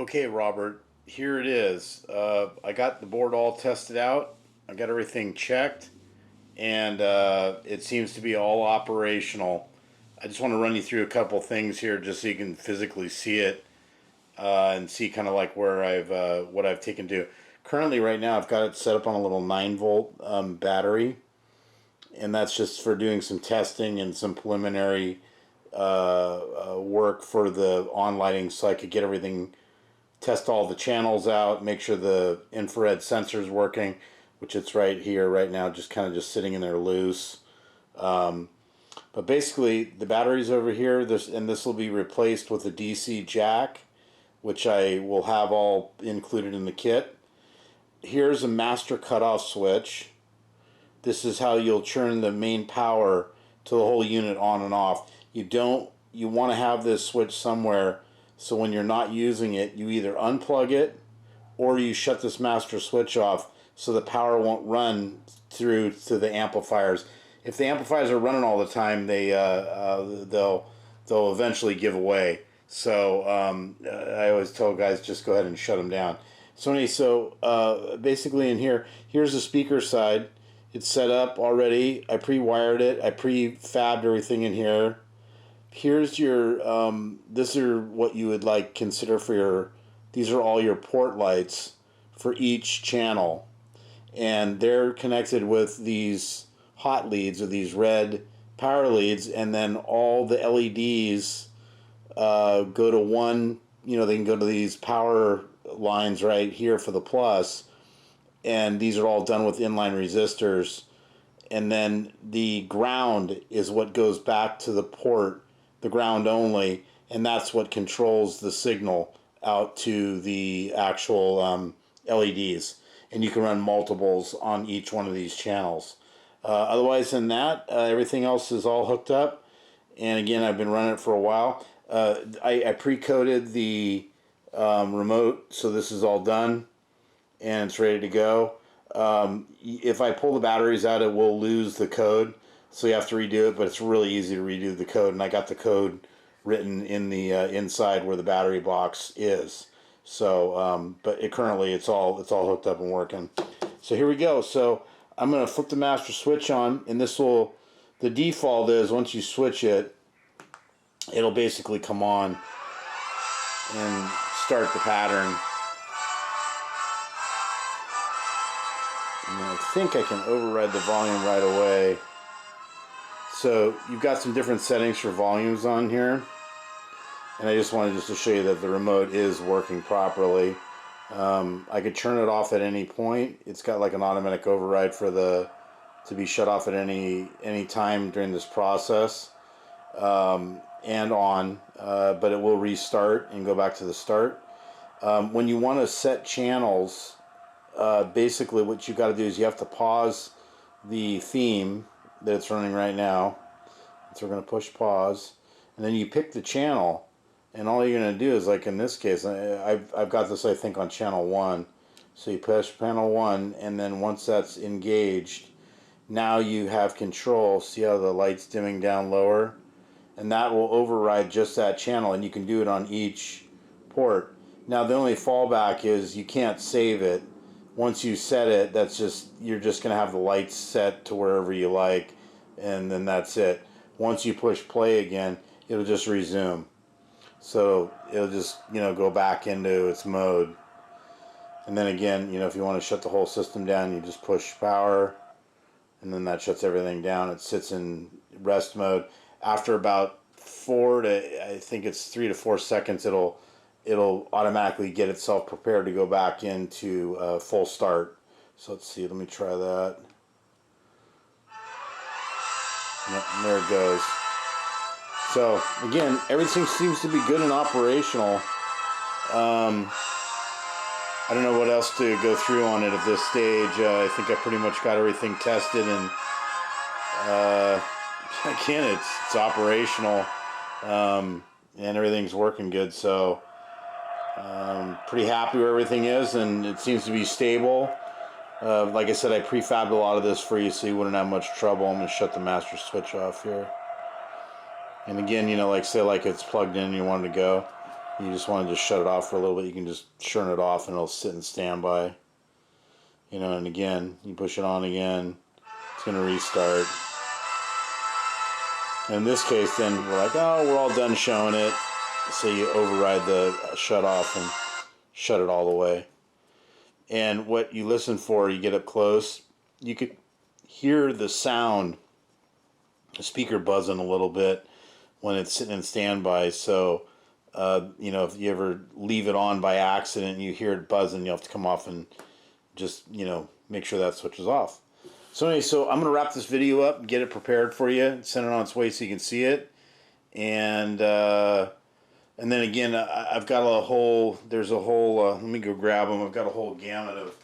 Okay, Robert, here it is. I got the board all tested out. I got everything checked, and it seems to be all operational. I just want to run you through a couple things here just so you can physically see it and see kind of like where what I've taken to. Currently, right now, I've got it set up on a little 9-volt battery, and that's just for doing some testing and some preliminary work for the on lighting so I could get everything, test all the channels out, make sure the infrared sensor is working, which it's right here right now, just kind of just sitting in there loose. But basically the battery's over here, and this will be replaced with a DC jack, which I will have all included in the kit. Here's a master cutoff switch. This is how you'll turn the main power to the whole unit on and off. You want to have this switch somewhere so when you're not using it, you either unplug it or you shut this master switch off so the power won't run through to the amplifiers. If the amplifiers are running all the time, they'll eventually give away. So I always tell guys, just go ahead and shut them down. So anyway, basically in here, here's the speaker side. It's set up already. I pre-wired it. I pre-fabbed everything in here. Here's your, this are what you would like consider for your, these are all your port lights for each channel. And they're connected with these hot leads or these red power leads, and then all the LEDs go to one, they can go to these power lines right here for the plus, and these are all done with inline resistors. And then the ground is what goes back to the port, the ground only, and that's what controls the signal out to the actual LEDs. And you can run multiples on each one of these channels. Otherwise than that, everything else is all hooked up. And again, I've been running it for a while. I pre-coded the remote, so this is all done and it's ready to go. If I pull the batteries out, it will lose the code, so you have to redo it, but it's really easy to redo the code, and I got the code written in the inside where the battery box is. So but currently it's all hooked up and working. So here we go. So I'm going to flip the master switch on, and the default is once you switch it, it'll basically come on and start the pattern. And I think I can override the volume right away. So you've got some different settings for volumes on here, and I just wanted to show you that the remote is working properly. I could turn it off at any point. It's got like an automatic override to be shut off at any time during this process, and on, but it will restart and go back to the start. When you want to set channels, basically what you got to do is you have to pause the theme that it's running right now. So we're going to push pause, and then you pick the channel, and all you're going to do is, like in this case, I've got this I think on channel 1. So you push channel 1, and then once that's engaged, now you have control. See how the light's dimming down lower? And that will override just that channel, and you can do it on each port. Now the only fallback is you can't save it. Once you set it, you're just going to have the lights set to wherever you like, and then that's it. Once you push play again, it'll just resume. So it'll just, go back into its mode. And then again, if you want to shut the whole system down, you just push power, and then that shuts everything down. It sits in rest mode. After about 3 to 4 seconds, it'll automatically get itself prepared to go back into full start. So let's see, let me try that. Yep, and there it goes. So again, everything seems to be good and operational. I don't know what else to go through on it at this stage. I think I pretty much got everything tested, and again, it's operational, and everything's working good. So pretty happy where everything is, and it seems to be stable. Like I said, I prefabbed a lot of this for you so you wouldn't have much trouble. I'm going to shut the master switch off here. And again, like say like it's plugged in and you want it to go. You just want to just shut it off for a little bit. You can just turn it off and it'll sit in standby. You know, and again, you push it on again, it's going to restart. In this case, then we're like, oh, we're all done showing it. So you override the shut off and shut it all the way. And what you listen for, you get up close, you could hear the sound, the speaker buzzing a little bit when it's sitting in standby. So, you know, if you ever leave it on by accident and you hear it buzzing, you'll have to come off and just, you know, make sure that switches off. So anyway, so I'm going to wrap this video up, get it prepared for you, send it on its way so you can see it. And then again, I've got a whole, there's a whole, let me go grab them. I've got a whole gamut of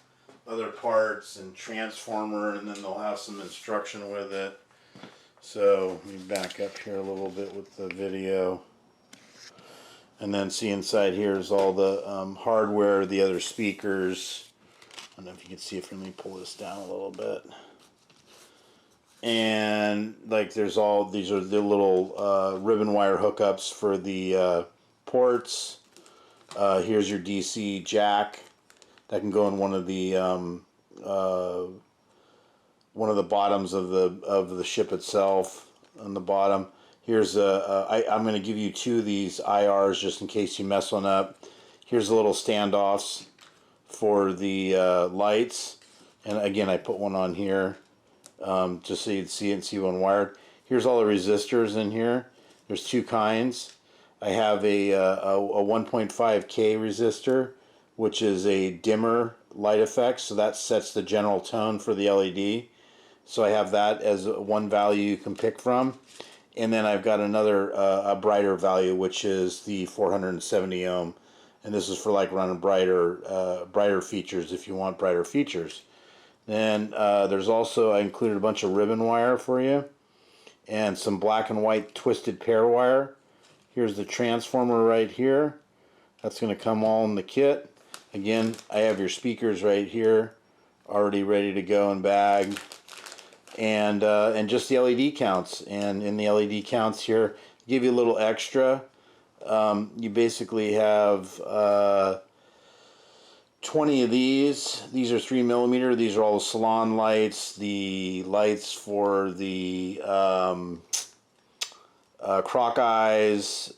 other parts and transformer, and then they'll have some instruction with it. So let me back up here a little bit with the video. And then see inside here is all the hardware, the other speakers. I don't know if you can see it. Let me pull this down a little bit. And like there's all, these are the little ribbon wire hookups for the ports. Here's your DC jack that can go in one of the bottoms of the ship itself on the bottom. Here's I'm going to give you two of these IRs just in case you mess one up. Here's the little standoffs for the lights, and again I put one on here just so you'd see it and see one wired. Here's all the resistors in here. There's two kinds. I have a 1.5K resistor, which is a dimmer light effect, so that sets the general tone for the LED. So I have that as one value you can pick from. And then I've got another a brighter value, which is the 470 ohm, and this is for like running brighter features if you want brighter features. Then there's also, I included a bunch of ribbon wire for you and some black and white twisted pair wire. Here's the transformer right here. That's going to come all in the kit. Again, I have your speakers right here already ready to go and bagged. And just the LED counts. And in the LED counts here, give you a little extra. You basically have 20 of these. These are 3mm. These are all the salon lights, the lights for the croc eyes.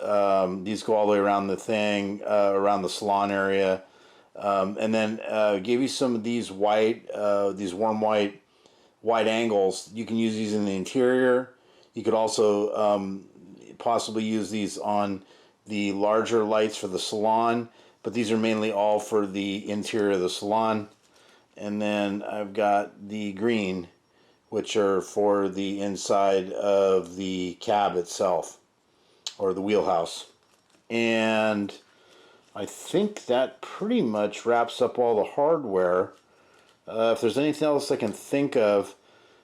These go all the way around the thing, around the salon area. And then gave you some of these white, these warm white wide angles. You can use these in the interior. You could also possibly use these on the larger lights for the salon, but these are mainly all for the interior of the salon. And then I've got the green, which are for the inside of the cab itself, or the wheelhouse. And I think that pretty much wraps up all the hardware. If there's anything else I can think of,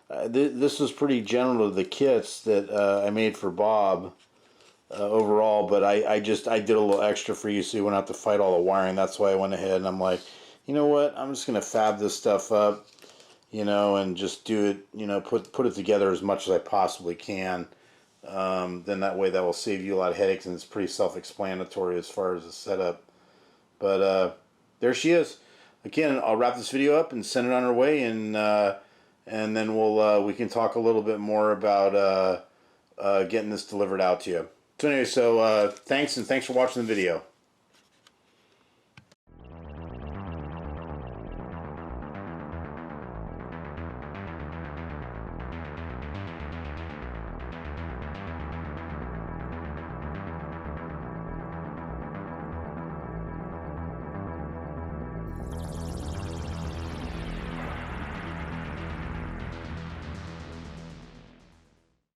this was pretty general to the kits that I made for Bob overall, but I did a little extra for you so you wouldn't have to fight all the wiring. That's why I went ahead and I'm like, you know what, I'm just going to fab this stuff up, you know, and just do it, you know, put it together as much as I possibly can. Then that way that will save you a lot of headaches, and it's pretty self-explanatory as far as the setup. But there she is. Again, I'll wrap this video up and send it on her way, and then we can talk a little bit more about getting this delivered out to you. So anyway, thanks for watching the video.